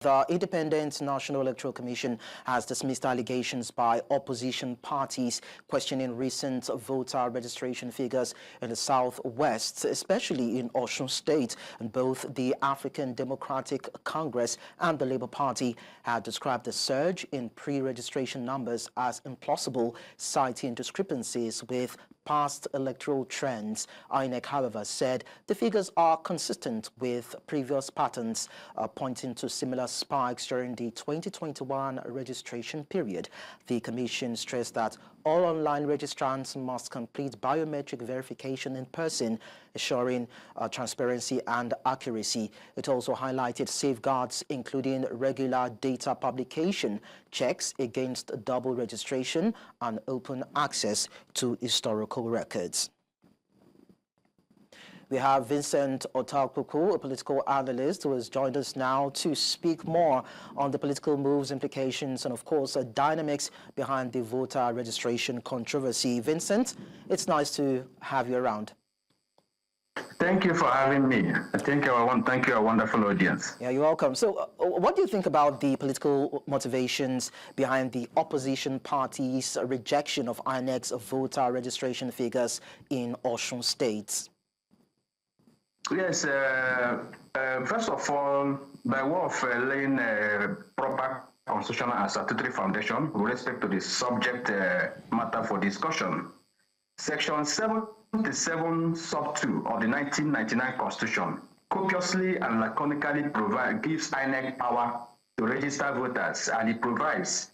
The Independent National Electoral Commission has dismissed allegations by opposition parties questioning recent voter registration figures in the Southwest, especially in Osun State. And both the African Democratic Congress and the Labour Party have described the surge in pre-registration numbers as implausible, citing discrepancies with past electoral trends. INEC, however, said the figures are consistent with previous patterns, pointing to similar spikes during the 2021 registration period. The Commission stressed that all online registrants must complete biometric verification in person, assuring transparency and accuracy. It also highlighted safeguards, including regular data publication, checks against double registration, and open access to historical records. We have Vincent Ottaokpukpu, a political analyst, who has joined us now to speak more on the political moves, implications, and, of course, the dynamics behind the voter registration controversy. Vincent, it's nice to have you around. Thank you for having me. Thank you, a wonderful audience. Yeah, you're welcome. So what do you think about the political motivations behind the opposition party's rejection of INEC's voter registration figures in Osun State? Yes, first of all, by way of laying a proper constitutional and statutory foundation with respect to the subject matter for discussion, Section 77 sub 2 of the 1999 Constitution copiously and laconically gives INEC power to register voters, and it provides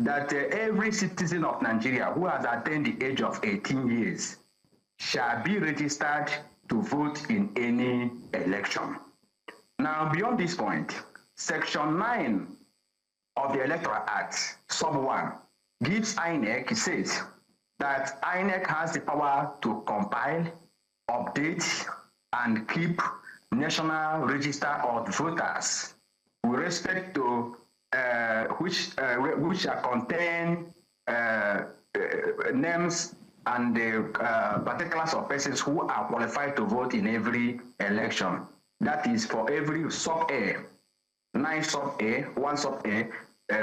that every citizen of Nigeria who has attained the age of 18 years shall be registered to vote in any election. Now, beyond this point, Section 9 of the Electoral Act, sub 1, gives INEC, it says that INEC has the power to compile, update, and keep national register of voters with respect to which contain names and the particulars of persons who are qualified to vote in every election. That is for every sub-A, 9 sub-A, 1 sub-A,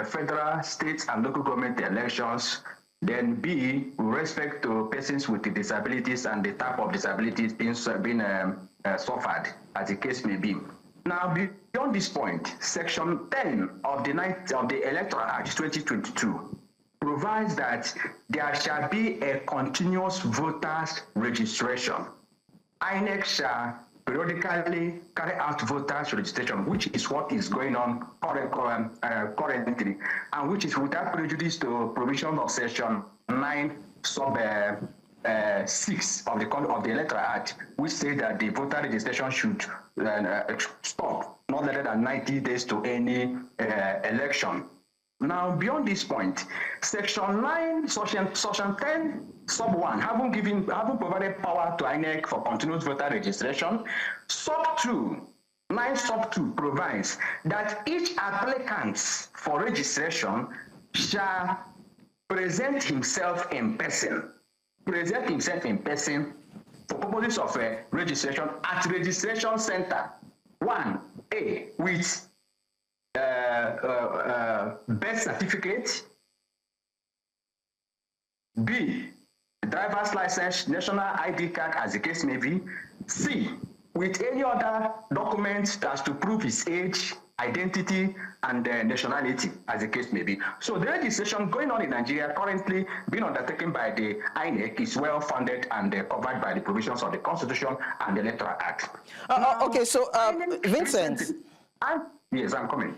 federal, state, and local government elections. Then B, with respect to persons with disabilities and the type of disabilities being suffered, as the case may be. Now, beyond this point, Section 10 of the Electoral Act 2022 provides that there shall be a continuous voters registration. INEC shall periodically carry out voters registration, which is what is going on currently, and which is without prejudice to provision of Section 9 sub 6 of the Electoral Act, which say that the voter registration should stop not later than 90 days to any election. Now, beyond this point, Section 9, Section 10, sub 1, having provided power to INEC for continuous voter registration, sub 2, 9 sub 2 provides that each applicant for registration shall present himself in person for purposes of registration at registration center 1A with birth certificate, B, driver's license, national ID card, as the case may be, C, with any other document that's to prove his age, identity, and nationality, as the case may be. So the registration going on in Nigeria currently being undertaken by the INEC is well funded and covered by the provisions of the Constitution and the Electoral Act. Okay, so Vincent. Yes, I'm coming.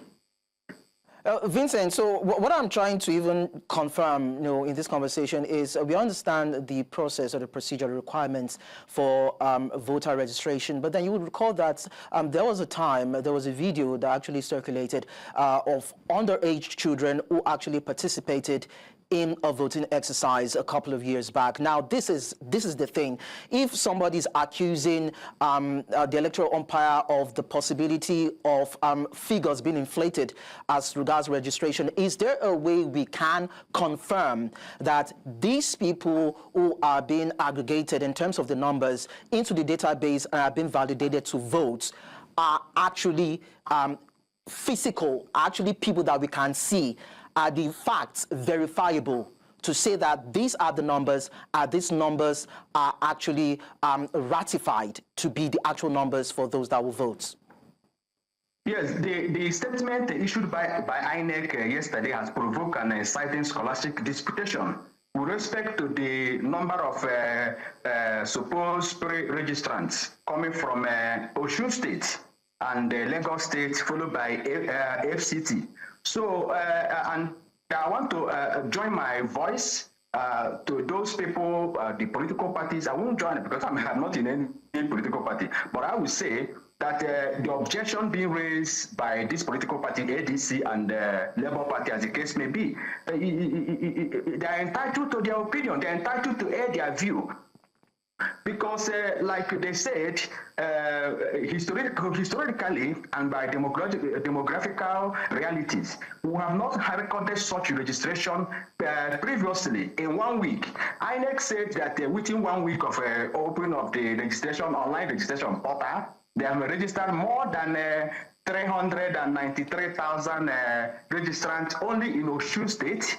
Vincent, so what I'm trying to even confirm, in this conversation is we understand the process or the procedural requirements for voter registration, but then you would recall that there was a video that actually circulated of underage children who actually participated in a voting exercise a couple of years back. Now, this is the thing. If somebody's accusing the electoral umpire of the possibility of figures being inflated as regards registration, is there a way we can confirm that these people who are being aggregated in terms of the numbers into the database and are being validated to vote are actually physical, actually people that we can see? Are the facts verifiable to say that these are the numbers, these numbers are actually ratified to be the actual numbers for those that will vote? Yes, the statement issued by INEC yesterday has provoked an exciting scholastic disputation with respect to the number of supposed registrants coming from Osun State and Lagos State, followed by FCT. So, and I want to join my voice to those people, the political parties. I won't join it because I'm not in any political party, but I will say that the objection being raised by this political party, ADC and Labour Party, as the case may be, they are entitled to their opinion. They are entitled to air their view. Because, like they said, historically and by demographical realities, we have not recorded such registration previously in 1 week. INEC said that within 1 week of opening of the registration, online registration portal, they have registered more than 393,000 registrants only in Osun State,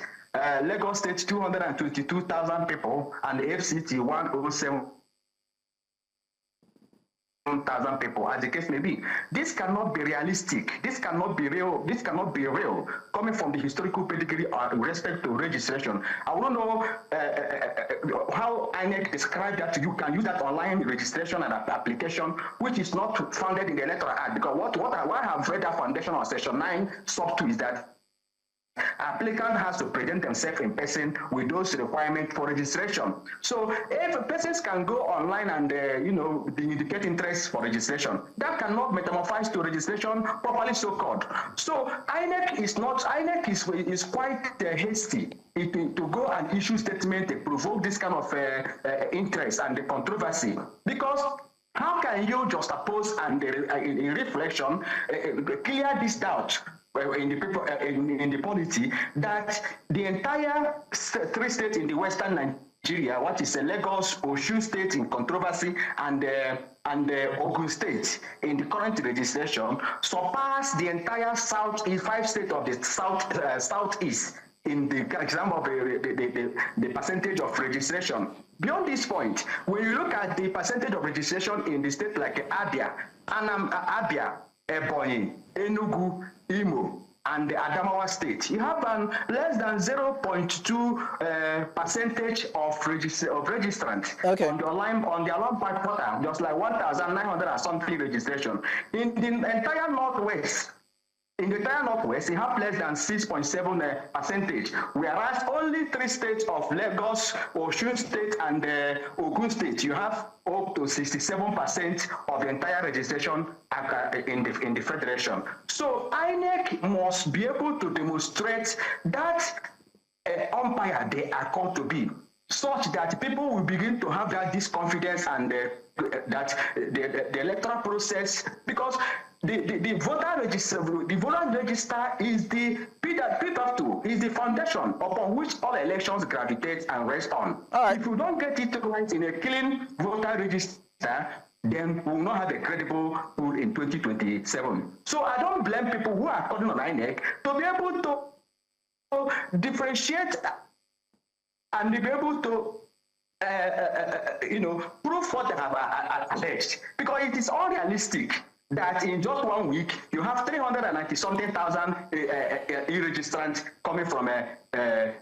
Lagos State 222,000 people, and FCT 107,000 people, as the case may be. This cannot be realistic. This cannot be real. This cannot be real. Coming from the historical pedigree with respect to registration, I want to know how INEC described that you can use that online registration and application, which is not founded in the Electoral Act. Because what I have read that foundation on Section 9, sub 2 is that applicant has to present themselves in person with those requirements for registration. So if persons can go online and indicate interest for registration, that cannot metamorphose to registration properly so called. So INEC is quite hasty to go and issue statement to provoke this kind of interest and the controversy, because how can you just oppose and in reflection clear this doubt in the people in the polity that the entire 3 states in the Western Nigeria, what is Lagos, Osun State in controversy, and Ogun State in the current registration, surpass the entire 5 states of the southeast in the example of the percentage of registration. Beyond this point, when you look at the percentage of registration in the state like Abia, Ebonyi, Enugu, Imo, and the Adamawa State, you have less than 0.2 percentage of registrants on the alarm portal, just like 1,900 and something registration. In the entire Northwest, you have less than 6.7 percentage, whereas only 3 states of Lagos, Osun State, and Ogun State, you have up to 67% of the entire registration in the federation. So INEC must be able to demonstrate that umpire they are called to be, such that people will begin to have that disconfidence and that the electoral process, because the voter register is the is the foundation upon which all elections gravitate and rest on. If you don't get it right in a clean voter register, then we will not have a credible rule in 2027. So I don't blame people who are calling on INEC to be able to differentiate and be able to prove what they have alleged, because it is unrealistic that in just 1 week you have 390-something thousand e-registrants coming from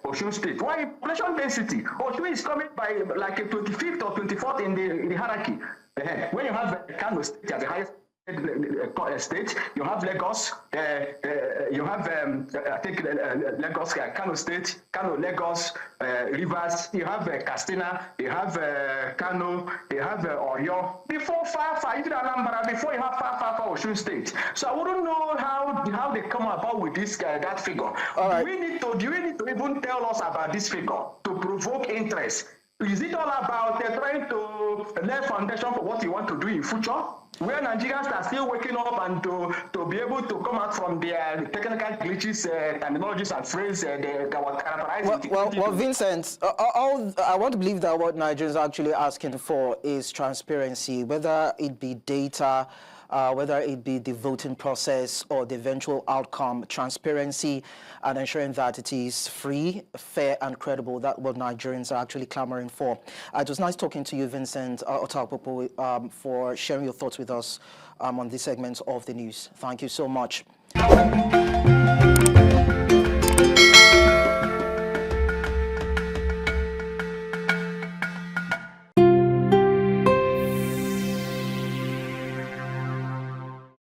Osun State. Why population density? Osun is coming by like a 25th or 24th in the hierarchy. When you have Kano State as the highest state, you have Lagos, you have I think Lagos, Kano State, Kano, Lagos, Rivers, you have Castina, you have Kano, you have Oyo. Before far, even Anambra, before you have far Osun State. So I wouldn't know how they come about with this that figure. Right. Do you need to even tell us about this figure to provoke interest? Is it all about trying to lay foundation for what you want to do in future? Where Nigerians are still waking up and to be able to come out from their technical glitches, terminologies and phrases that were characterizing. Well, Vincent, I want to believe that what Nigerians are actually asking for is transparency, whether it be data, whether it be the voting process or the eventual outcome, transparency, and ensuring that it is free, fair, and credible. That's what Nigerians are actually clamoring for. It was nice talking to you, Vincent Ottaokpukpu, for sharing your thoughts with us on this segment of the news. Thank you so much.